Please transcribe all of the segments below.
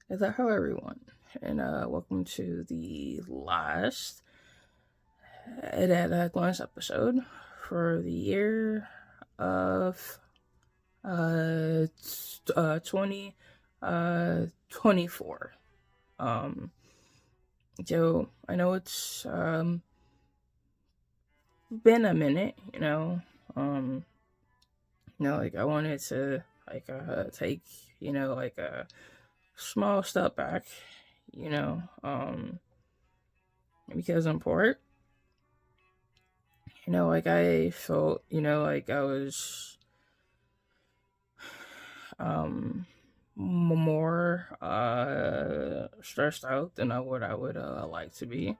Hello, everyone, and welcome to the last glance episode for the year of 2024. So I know it's been a minute, like I wanted to take like a small step back, you know, um, because in part, like I felt, like I was um more stressed out than what I would like to be.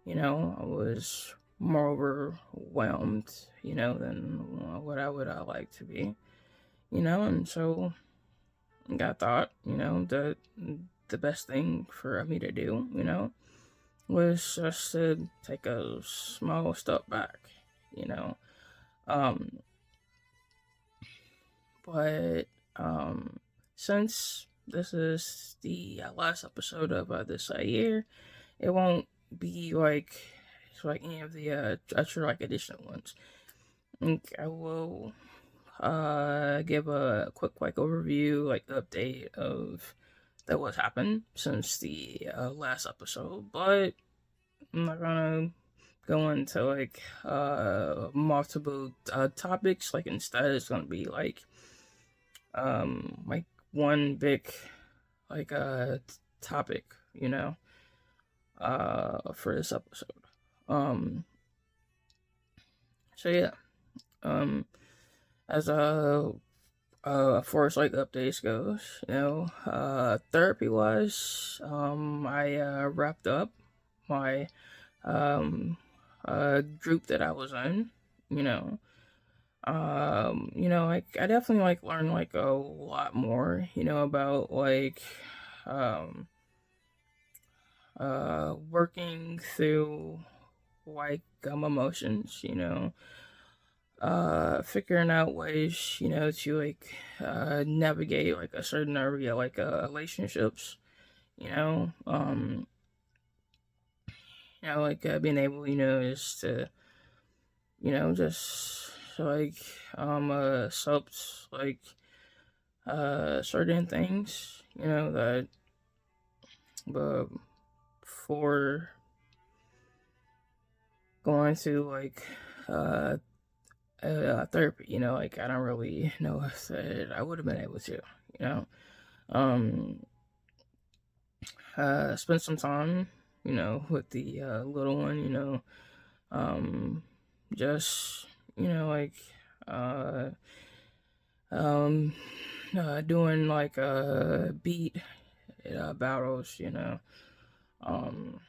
I was more overwhelmed, than what I would like to be. And so I thought, the best thing for me to do, was just to take a small step back, you know. Um, but since this is the last episode of this year, it won't be like any of the extra like additional ones. I will give a quick like overview, like update of that what's happened since the last episode, but I'm not gonna go into like multiple topics. Like instead, it's gonna be like one big like topic, for this episode. Um, so yeah, um, as far as like updates goes, therapy wise, I wrapped up my group that I was in, you know. Like I definitely like learned like a lot more, about like um working through like emotions, figuring out ways, to like navigate like a certain area like relationships, you know, um like being able, is to, just like accept like certain things, that but for going to like uh therapy, like I don't really know if that I would have been able to, you know. Um spend some time, with the little one, um just, like uh um doing like beat battles, Um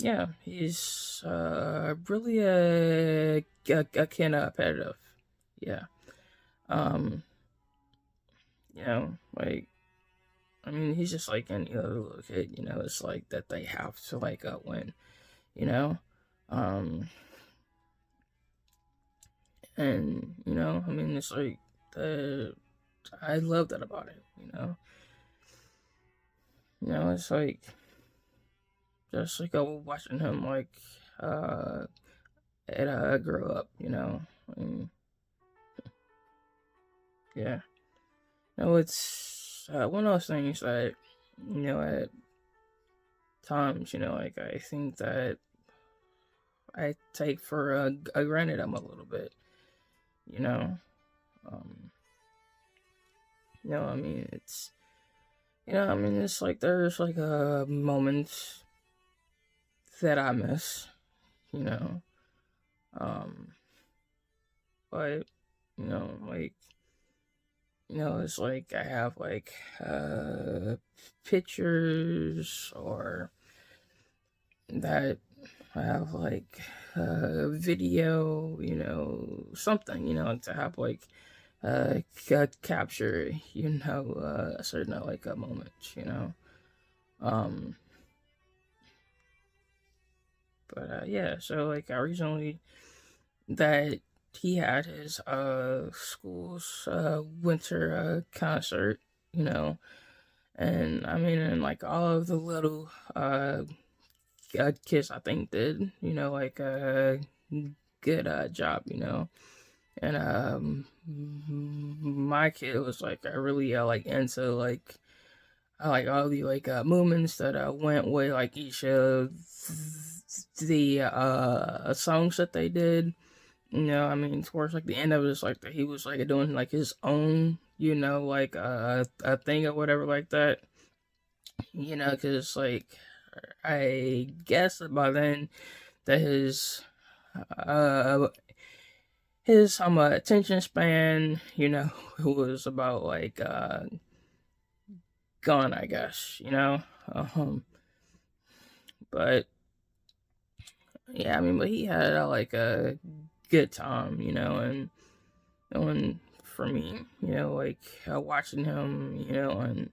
yeah, he's really a kind of competitive. Yeah. Um, like I mean, he's just like any other little kid. It's like that they have to like win. You know, um, and I mean, it's like the I love that about it. It's like just like watching him like uh, grow up. And, yeah. It's one of those things that at times, like I think that I take for granted I'm a little bit, you know. Um, I mean, it's like there's like moments that I miss, you know. Um, but like it's like I have like pictures or that I have like video, something, to have like capture, a certain like a moment, Um, but yeah, so like I recently that he had his school's winter concert, you know, And I mean, and like all of the little kids, I think did, like a good job, and my kid was like really like into like I like all the like movements that went with like each of the songs that they did. I mean, towards like the end of it, it's like that he was like doing like his own, like a thing or whatever like that. Because like I guess that by then that uh his attention span, was about like gone, I guess, but yeah, I mean, but he had like a good time, and for me, like watching him, and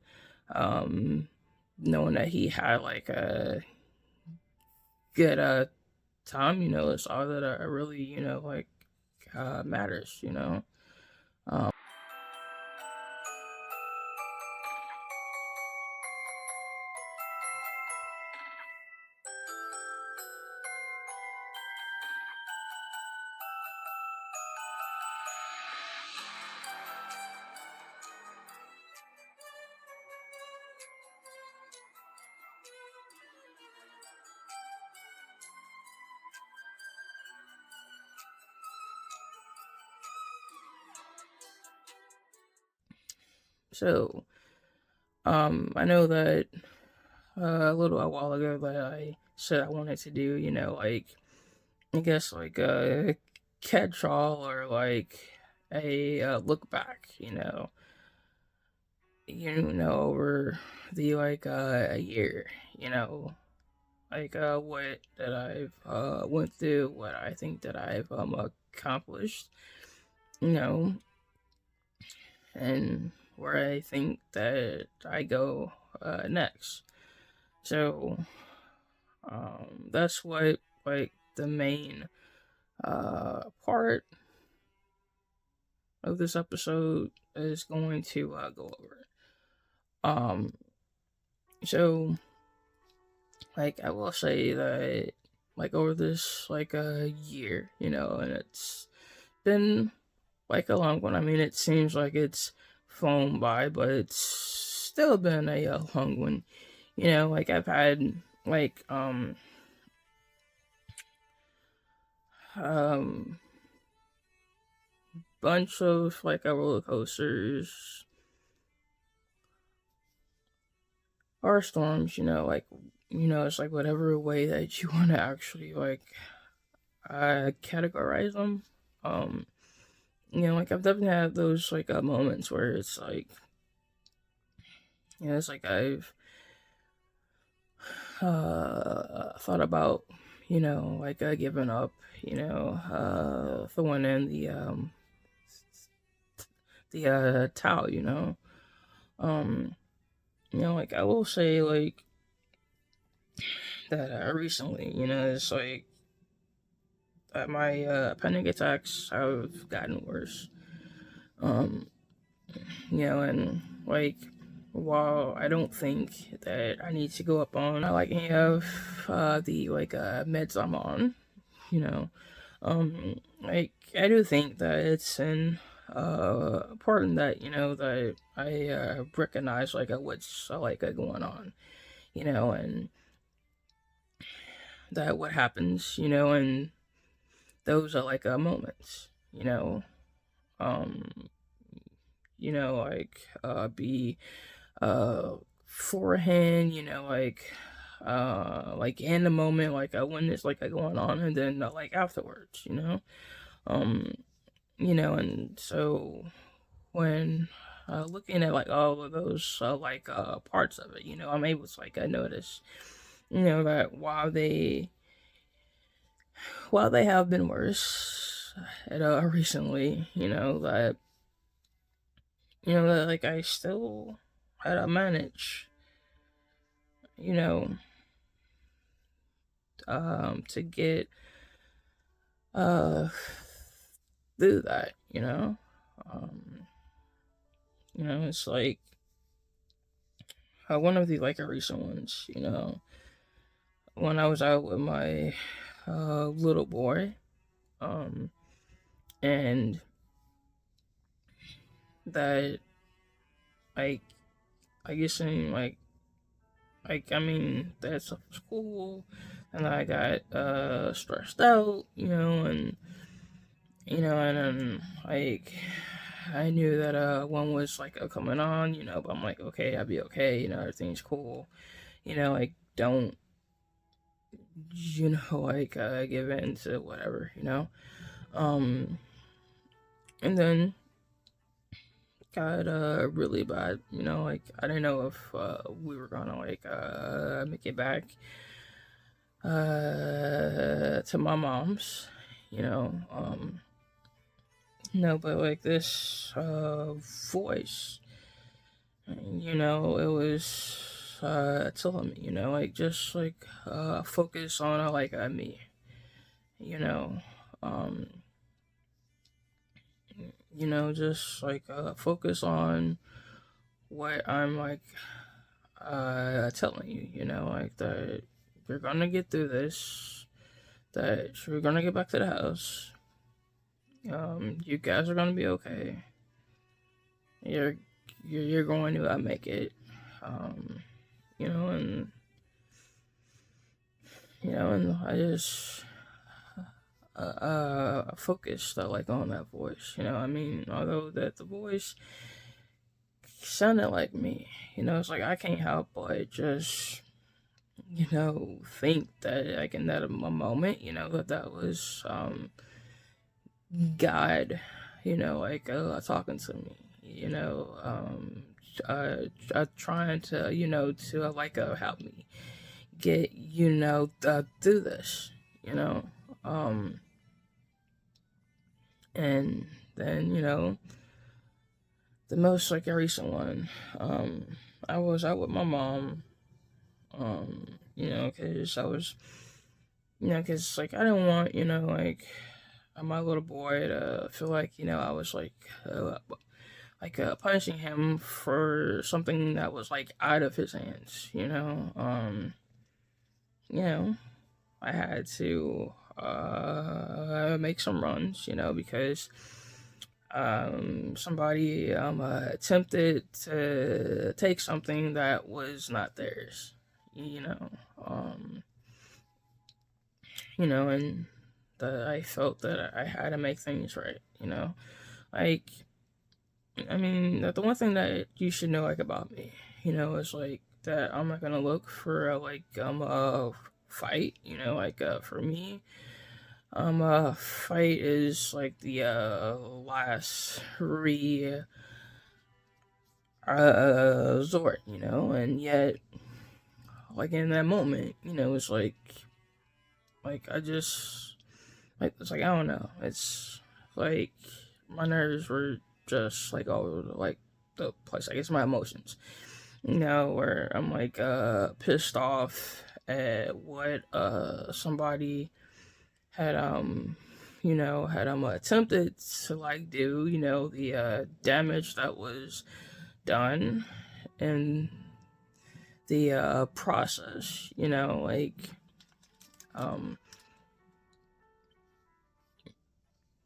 um, knowing that he had like a good time, it's all that really, like matters, Um, so I know that a little while ago that I said I wanted to do, like I guess like a catch all or like a look back, over the like a year, like what that I've went through, what I think that I've accomplished, you know, and where I think that I go next. So that's what like the main part of this episode is going to go over. Um, so like I will say that like over this like a year, and it's been like a long one. I mean, it seems like it's flown by, but it's still been a long one. Like I've had like um bunch of like roller coasters or storms. Like it's like whatever way that you want to actually like categorize them. Um, like I've definitely had those like moments where it's like, it's like I've thought about, like giving up, throwing in the towel, um, like I will say like that recently, it's like that my panic attacks have gotten worse. Um, and like while I don't think that I need to go up on like any of the like meds I'm on, like I do think that it's important that that I recognize like what's like going on, and that what happens, and those are like moments, um, like be forehand, like in the moment, like when it's like going on, and then like afterwards, um, and so when looking at like all of those like parts of it, I'm able to like notice, that while they have been worse, recently, that like I still had to manage, you know, to get uh through that, Um, it's like one of the like recent ones, when I was out with my little boy, um, and that like I guess in I mean that stuff was cool, and I got stressed out, and then like I knew that one was like coming on, but I'm like, okay, I'll be okay, everything's cool, like don't like give in to whatever, um and then got really bad, like I didn't know if we were gonna like make it back to my mom's, you know um no, but like this voice, it was telling me, like just like focus on like me, you know um just like focus on what I'm like telling you, like that you're gonna get through this, that you're gonna get back to the house. You guys are gonna be okay. You're you're going to make it. Um, and and I just focused like on that voice. I mean, although that the voice sounded like me, it's like I can't help but just think that like in that moment, that was God, like talking to me, trying to to like help me get through this, you know, um, and then the most like a recent one, I was out with my mom, because I was, because like I didn't want like my little boy to feel like I was punishing him for something that was like out of his hands. You know I had to make some runs, because somebody attempted to take something that was not theirs. You know, um, and that I felt that I had to make things right. Like I mean, the one thing that you should know like about me, is like that I'm not gonna look for a fight. Like for me, a fight is like the last resort. And yet like in that moment, it's like I just like it's like I don't know, it's like my nerves were just like all over like the place. I guess my emotions, where I'm like pissed off at what somebody had had attempted to like do, the damage that was done and the process, um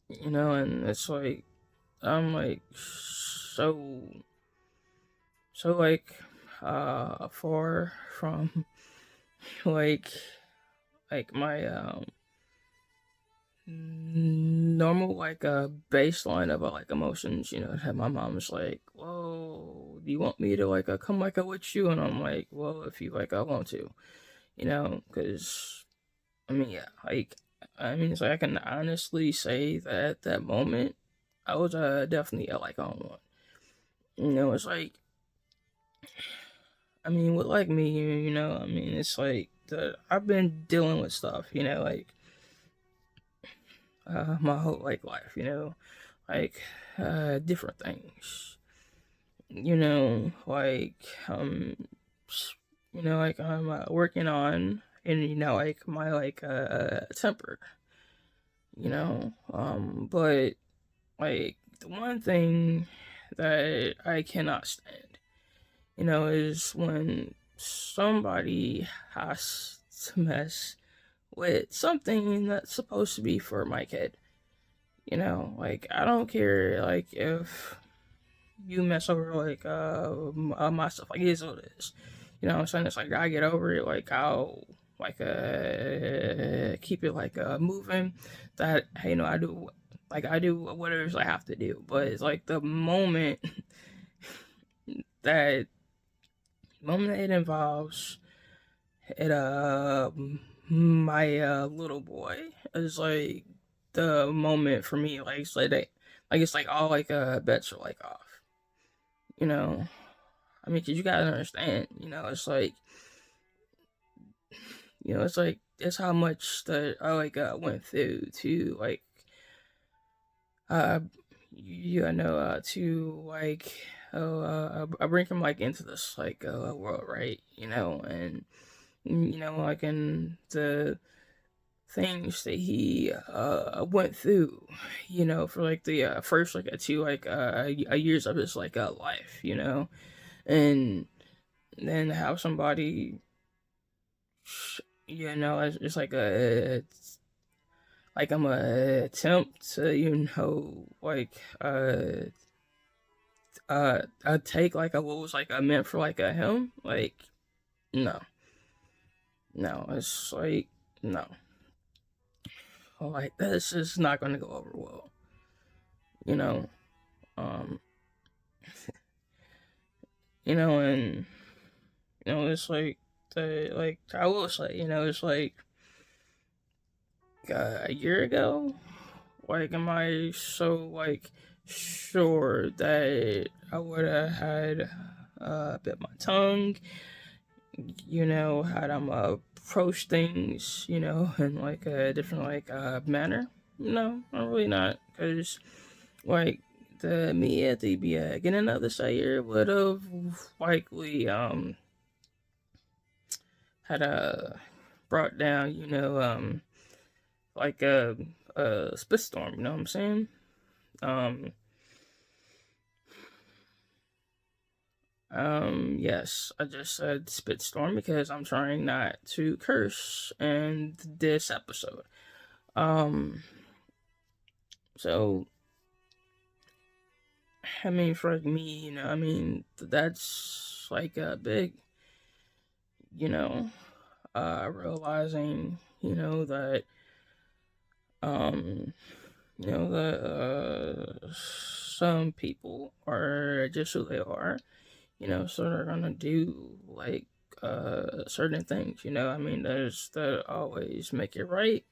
and it's like I'm like so like far from like my normal like baseline of like emotions. That my mom's like, whoa, do you want me to like come like with you? And I'm like, well, if you like I want to, because I mean, yeah, like I mean, it's like I can honestly say that at that moment I was definitely like on one. It's like, I mean, with like me, I mean, it's like I've been dealing with stuff, like my whole like life, like different things, like like I'm working on, and like my like temper, but like the one thing that I cannot stand, is when somebody has to mess with something that's supposed to be for my kid. Like, I don't care, like, if you mess over, like, my stuff. Like, it is what it is. What I'm saying? It's like, I get over it. Like, I'll, like, keep it, like, moving. That, hey, I do whatever I have to do. But it's like the that moment that it involves it, my, little boy is, like, the moment for me. Like, it's like all, like, bets are, like, off. I mean, 'cause you gotta understand, it's like, it's how much that I, like, went through to, like, uh, to, like, I bring him, like, into this, like, world, right? And, like, in the things that he, went through, for, like, the, first, like, two, like, years of his, like, life, and then have somebody, it's like I'm a attempt to, like, take, like, what was, like, meant for, like, him. Like, no, it's like, no, like, this is not gonna go over well, um, and, it's like, I will say, it's like, a year ago, like, am I so, like, sure that I would have had, bit my tongue, had approach things, in, like, a different, like, manner? No, I'm really not, because, like, the me at the beginning of this year would have likely, had brought down, like a spit storm, you know what I'm saying? Um, yes, I just said spitstorm because I'm trying not to curse in this episode. Um, so, I mean, for me, that's like a big, realizing, that, um, that, some people are just who they are, so they're gonna do, like, certain things, does that always make it right?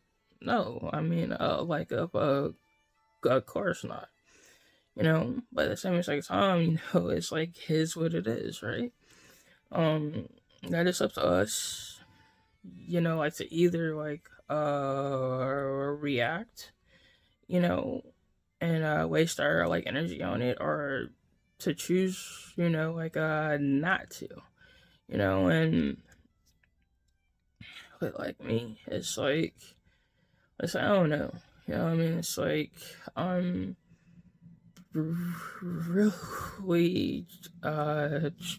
No, I mean, like, of course not, but at the same exact time, it's like, his what it is, right? That is up to us, like, to either, like, react, you know, and, waste our, like, energy on it, or to choose, like, not to, and but, like, me, I don't know, it's like, I'm really,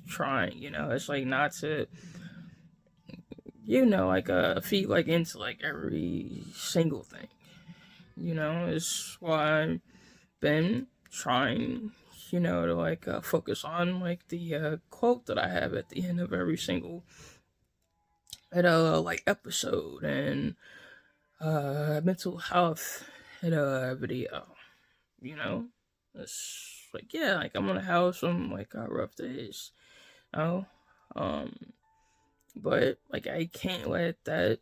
trying, it's like, not to, like, feed, like, into, like, every single thing, it's why I've been trying, to, like, focus on, like, the, quote that I have at the end of every single, like, episode, and, mental health, video, you know? It's like, yeah, like, I'm gonna have some, like, rough days, you know? Um, but, like, I can't let that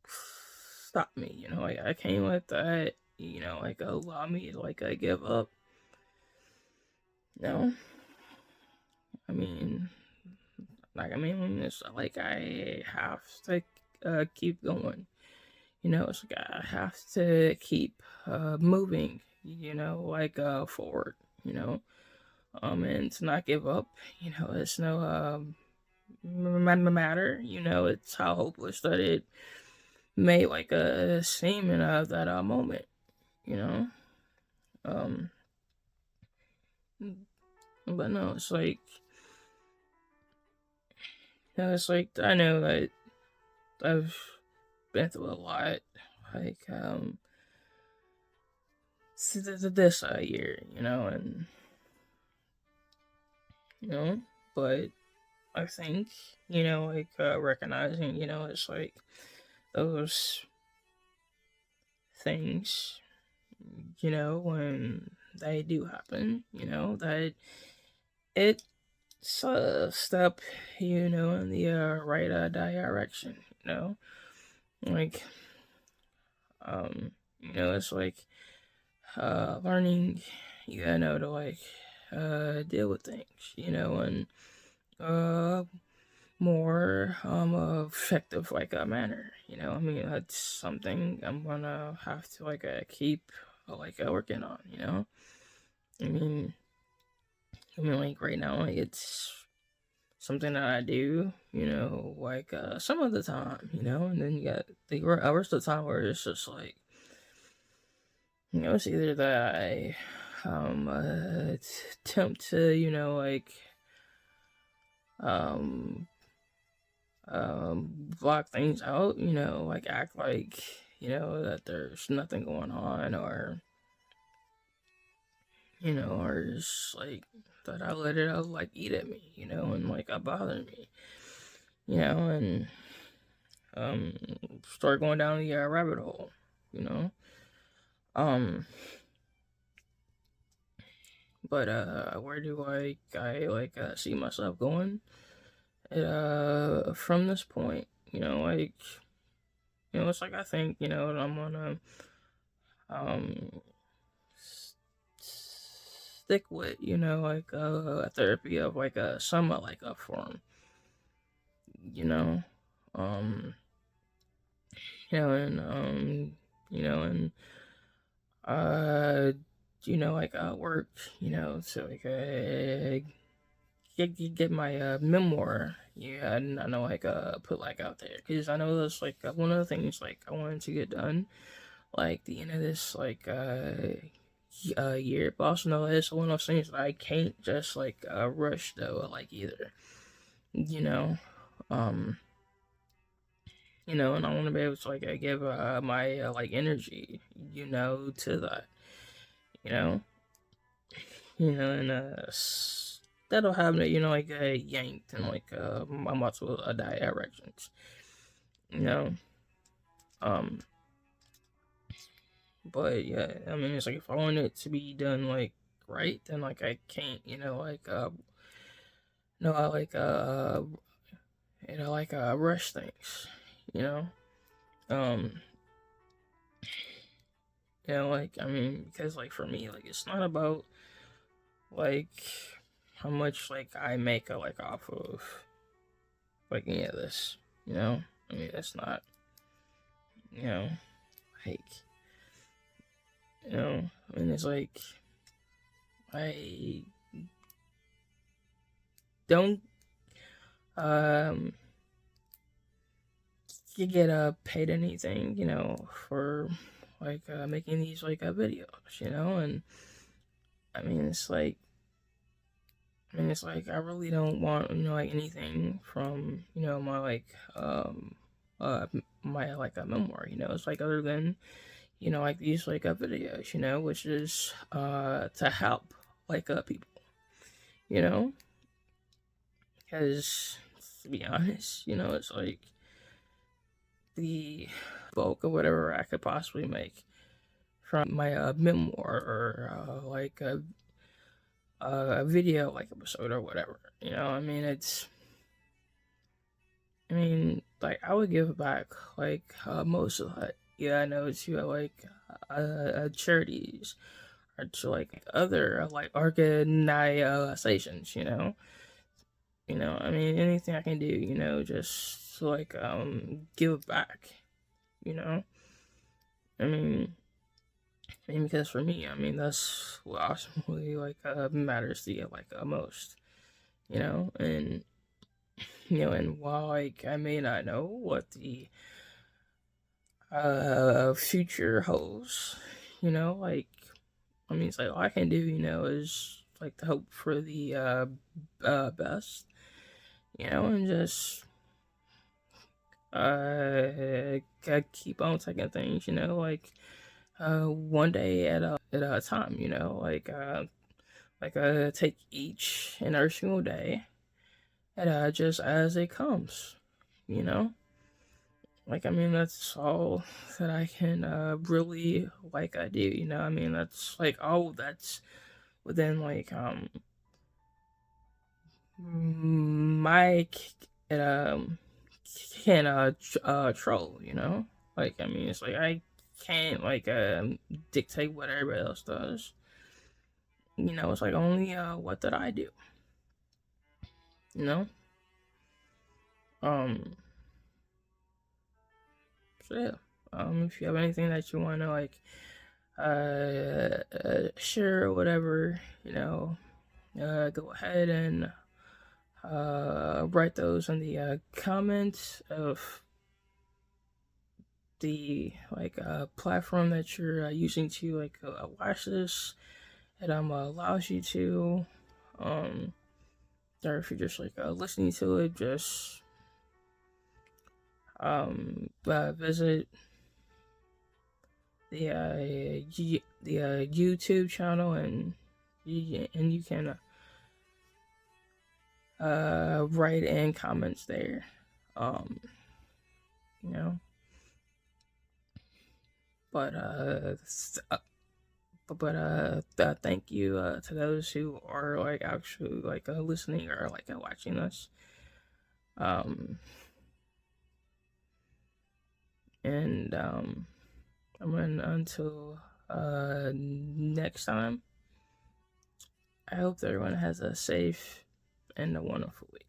stop me, like, I can't let that, like, allow me to, like, give up, I mean, it's like, I have to, keep going, it's like, I have to keep, moving, like, forward, and to not give up, it's no, matter, it's how hopeless that it may, like, seem in, that, moment, you know, um, but no, it's like, it's like, I know that I've been through a lot, like, this year, and, but I think, like, recognizing, it's like those things, when they do happen, that it's a step, in the right direction, like, it's like learning, to like deal with things, and uh more effective like a manner. I mean, that's something I'm gonna have to like keep working on. I mean, like right now, like it's something that I do. Like some of the time. And then you got the rest of the time where it's just like, it's either that I attempt to like um block things out, like act like, that there's nothing going on, or, or just like that I let it like eat at me, and like bother me, and start going down the rabbit hole, you know. Um, but where do I like see myself going? From this point, like, it's like I think, I'm gonna um stick with, like a therapy of like a somewhat like a form, you know, um, and and uh, like work, so like get my memoir. Yeah, and I know like put like out there because I know that's like one of the things like I wanted to get done like the end of this like year. But also know it's one of those things that I can't just like rush though like either. You know, um, and I want to be able to like give my like energy, to that. You know, and that'll have me, like yanked and like my muscle directions. You know, um, but yeah, I mean, it's like if I want it to be done like right, then like I can't, like no, I like rush things, you know. Um, like I mean, because like for me, like it's not about like how much like I make like off of like any of this, I mean, that's not, you know, like I mean, it's like I don't um you get paid anything, for like making these like videos, and I mean it's like I really don't want like anything from my like my like a memoir, it's like other than like these like videos, which is to help like people, you know because to be honest, it's like the bulk of whatever I could possibly make from my memoir or like a video like episode or whatever. I mean, like I would give back like most of that. Yeah, I know to like charities or to like other like organizations. I mean, anything I can do. Just to, like give back. You know, I mean. Because for me, I mean, that's what ultimately like matters to you like most, and and while like I may not know what the future holds, like I mean, it's like all I can do, is like to hope for the best, and just gotta keep on taking things, like one day at a time, take each and every single day and just as it comes, you know. That's all that I can really I do, that's all that's within my um can troll, it's I can't dictate what everybody else does. It's only what did I do, you know? Um so yeah. If you have anything that you wanna share or whatever, go ahead and write those in the comments of the platform that you're using to watch this. It allows you to, or if you're just listening to it, just visit the YouTube channel, and you can write in comments there. Um, you know, but thank you to those who are actually listening or watching us. Um, and until next time, I hope everyone has a safe and a wonderful week.